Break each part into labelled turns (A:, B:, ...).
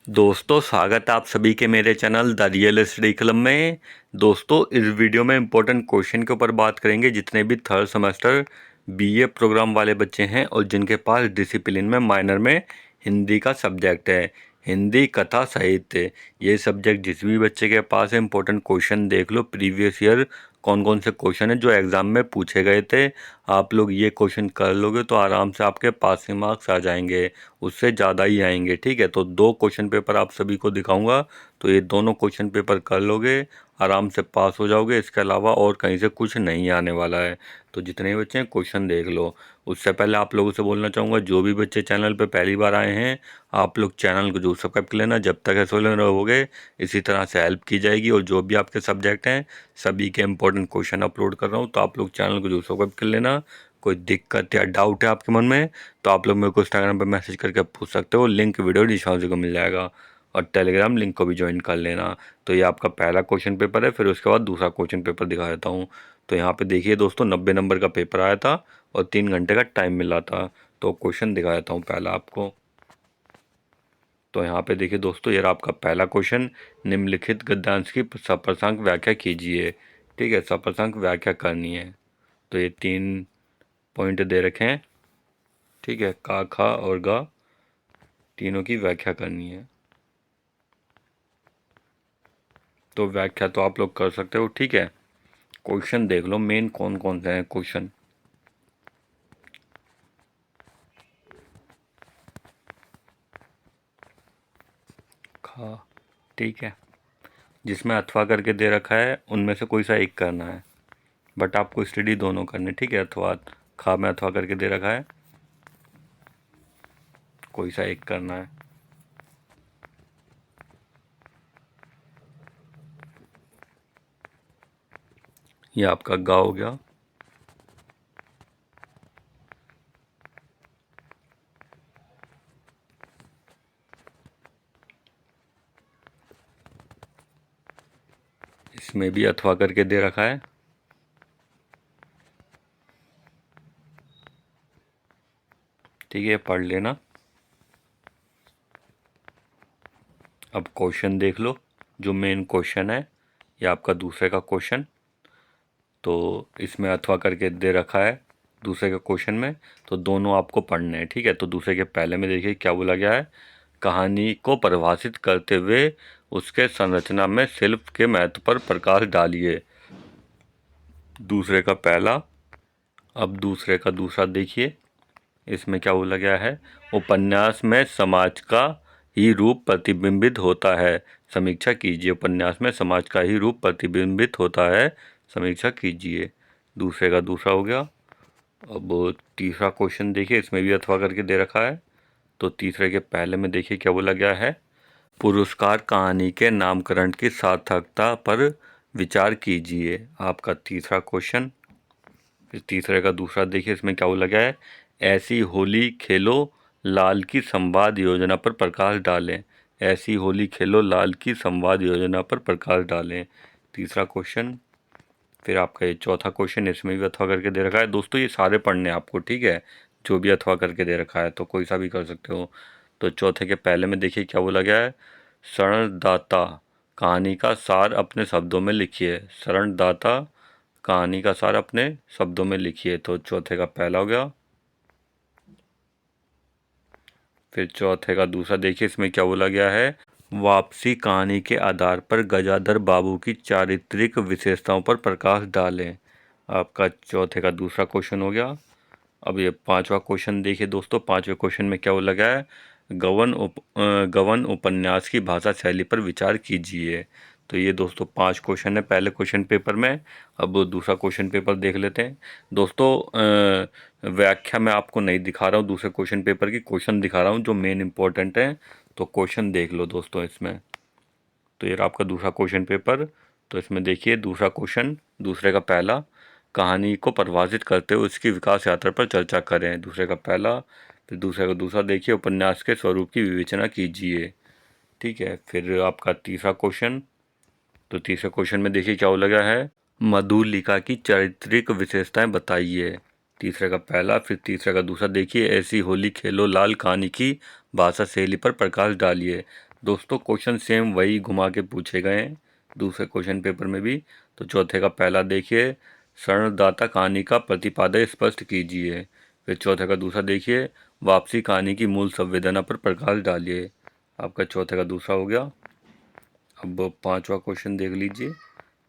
A: दोस्तों स्वागत है आप सभी के मेरे channel the real study club में। दोस्तों इस वीडियो में इम्पोर्टेंट क्वेश्चन के ऊपर बात करेंगे जितने भी थर्ड सेमेस्टर बीए प्रोग्राम वाले बच्चे हैं और जिनके पास डिसिप्लिन में माइनर में हिंदी का सब्जेक्ट है, हिंदी कथा साहित्य। ये सब्जेक्ट जिस भी बच्चे के पास है इम्पोर्टेंट क्वेश्चन देख लो प्रीवियस ईयर कौन कौन से क्वेश्चन है जो एग्ज़ाम में पूछे गए थे। आप लोग ये क्वेश्चन कर लोगे तो आराम से आपके पासिंग मार्क्स आ जाएंगे, उससे ज़्यादा ही आएंगे। ठीक है, तो 2 क्वेश्चन पेपर आप सभी को दिखाऊंगा, तो ये दोनों क्वेश्चन पेपर कर लोगे आराम से पास हो जाओगे। इसके अलावा और कहीं से कुछ नहीं आने वाला है। तो जितने भी बच्चे हैं क्वेश्चन देख लो। उससे पहले आप लोगों से बोलना चाहूँगा, जो भी बच्चे चैनल पे पहली बार आए हैं आप लोग चैनल को जरूर सब्सक्राइब कर लेना। जब तक ऐसे रहोगे इसी तरह से हेल्प की जाएगी। और जो भी आपके सब्जेक्ट हैं सभी के इंपॉर्टेंट क्वेश्चन अपलोड कर रहा हूँ, तो आप लोग चैनल को जरूर सब्सक्राइब कर लेना। कोई दिक्कत या डाउट है आपके मन में तो आप लोग मेरे को इंस्टाग्राम पे मैसेज करके पूछ सकते हो, लिंक वीडियो डिस्क्रिप्शन को मिल जाएगा। और टेलीग्राम लिंक को भी ज्वाइन कर लेना। तो ये आपका पहला क्वेश्चन पेपर है, फिर उसके बाद दूसरा क्वेश्चन पेपर दिखा देता हूँ। तो यहाँ पे देखिए दोस्तों 90 नंबर का पेपर आया था और 3 घंटे का टाइम मिला था। तो क्वेश्चन दिखा देता हूँ पहला आपको। तो यहाँ पे देखिए दोस्तों, ये आपका पहला क्वेश्चन, निम्नलिखित गद्यांश की सप्तशांक व्याख्या कीजिए। ठीक है, सप्तशांक व्याख्या करनी है। तो ये 3 पॉइंट दे रखे हैं। ठीक है, का, खा और गा तीनों की व्याख्या करनी है। तो व्याख्या तो आप लोग कर सकते हो। ठीक है, क्वेश्चन देख लो मेन कौन कौन से हैं क्वेश्चन। खा, ठीक है, जिसमें अथवा करके दे रखा है उनमें से कोई सा एक करना है, बट आपको स्टडी दोनों करने। ठीक है, अथवा खा में अथवा करके दे रखा है, कोई सा एक करना है। ये आपका गा हो गया। इसमें भी अथवा करके दे रखा है। ठीक है, पढ़ लेना। अब क्वेश्चन देख लो, जो मेन क्वेश्चन है ये आपका दूसरे का क्वेश्चन। तो इसमें अथवा करके दे रखा है दूसरे के क्वेश्चन में, तो दोनों आपको पढ़ने हैं। ठीक है, तो दूसरे के पहले में देखिए क्या बोला गया है, कहानी को परिभाषित करते हुए उसके संरचना में शिल्प के महत्व पर प्रकाश डालिए। दूसरे का पहला। अब दूसरे का दूसरा देखिए, इसमें क्या बोला गया है, उपन्यास में समाज का ही रूप प्रतिबिंबित होता है, समीक्षा कीजिए। उपन्यास में समाज का ही रूप प्रतिबिंबित होता है, समीक्षा कीजिए। दूसरे का दूसरा हो गया। अब तीसरा क्वेश्चन देखिए, इसमें भी अथवा करके दे रखा है। तो तीसरे के पहले में देखिए क्या बोला गया है, पुरस्कार कहानी के नामकरण की सार्थकता पर विचार कीजिए। आपका तीसरा क्वेश्चन। फिर तीसरे का दूसरा देखिए, इसमें क्या बोला गया है, ऐसी होली खेलो लाल की संवाद योजना पर प्रकाश डालें। ऐसी होली खेलो लाल की संवाद योजना पर प्रकाश डालें, तीसरा क्वेश्चन। फिर आपका ये चौथा क्वेश्चन, इसमें भी अथवा करके दे रखा है। दोस्तों ये सारे पढ़ने हैं आपको। ठीक है, जो भी अथवा करके दे रखा है तो कोई सा भी कर सकते हो। तो चौथे के पहले में देखिए क्या बोला गया है, शरणदाता कहानी का सार अपने शब्दों में लिखिए। शरणदाता कहानी का सार अपने शब्दों में लिखिए। तो चौथे का पहला हो गया। फिर चौथे का दूसरा देखिए, इसमें क्या बोला गया है, वापसी कहानी के आधार पर गजाधर बाबू की चारित्रिक विशेषताओं पर प्रकाश डालें। आपका चौथे का दूसरा क्वेश्चन हो गया। अब ये पांचवा क्वेश्चन देखिए दोस्तों, पांचवें क्वेश्चन में क्या बोला गया है, गवन उपन्यास की भाषा शैली पर विचार कीजिए। तो ये दोस्तों 5 क्वेश्चन है पहले क्वेश्चन पेपर में। अब दूसरा क्वेश्चन पेपर देख लेते हैं दोस्तों। व्याख्या मैं आपको नहीं दिखा रहा हूँ दूसरे क्वेश्चन पेपर की, क्वेश्चन दिखा रहा हूँ जो मेन इंपॉर्टेंट है। तो क्वेश्चन देख लो दोस्तों इसमें। तो ये आपका दूसरा क्वेश्चन पेपर। तो इसमें देखिए दूसरा क्वेश्चन, दूसरे का पहला, कहानी को परिभाषित करते हुए उसकी विकास यात्रा पर चर्चा करें। दूसरे का पहला। फिर दूसरे का दूसरा देखिए, उपन्यास के स्वरूप की विवेचना कीजिए। ठीक है, फिर आपका तीसरा क्वेश्चन। तो तीसरे क्वेश्चन में देखिए क्या लगा है, मधुलिका की चारित्रिक विशेषताएं बताइए। तीसरे का पहला। फिर तीसरे का दूसरा देखिए, ऐसी होली खेलो लाल कहानी की भाषा शैली पर प्रकाश डालिए। दोस्तों क्वेश्चन सेम वही घुमा के पूछे गए हैं दूसरे क्वेश्चन पेपर में भी। तो चौथे का पहला देखिए, ऋणदाता कहानी का प्रतिपादक स्पष्ट कीजिए। फिर चौथे का दूसरा देखिए, वापसी कहानी की मूल संवेदना पर प्रकाश डालिए। आपका चौथे का दूसरा हो गया। अब पांचवा क्वेश्चन देख लीजिए।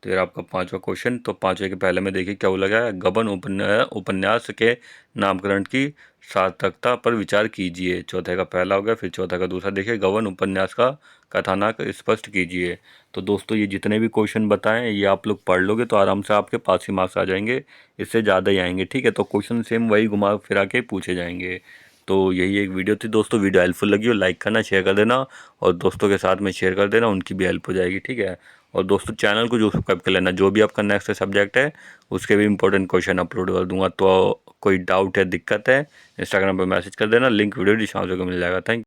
A: तो ये आपका पांचवा क्वेश्चन। तो पांचवे के पहले में देखिए क्या बोला गया है, गबन उपन्यास के नामकरण की सार्थकता पर विचार कीजिए। चौथे का पहला हो गया। फिर चौथा का दूसरा देखिए, गबन उपन्यास का कथानक स्पष्ट कीजिए। तो दोस्तों ये जितने भी क्वेश्चन बताएं ये आप लोग पढ़ लोगे तो आराम से आपके पास ही मार्क्स आ जाएंगे, इससे ज़्यादा ही आएंगे। ठीक है, तो क्वेश्चन सेम वही घुमा फिरा के पूछे जाएंगे। तो यही एक वीडियो थी दोस्तों। वीडियो हेल्पफुल लगी हो लाइक करना, शेयर कर देना और दोस्तों के साथ में शेयर कर देना, उनकी भी हेल्प हो जाएगी। ठीक है, और दोस्तों चैनल को जो सब्सक्राइब कर लेना, जो भी आपका नेक्स्ट सब्जेक्ट है उसके भी इंपॉर्टेंट क्वेश्चन अपलोड कर दूंगा। तो कोई डाउट है, दिक्कत है, इंस्टाग्राम पर मैसेज कर देना, लिंक वीडियो डिस्क्रिप्शन में मिल जाएगा। थैंक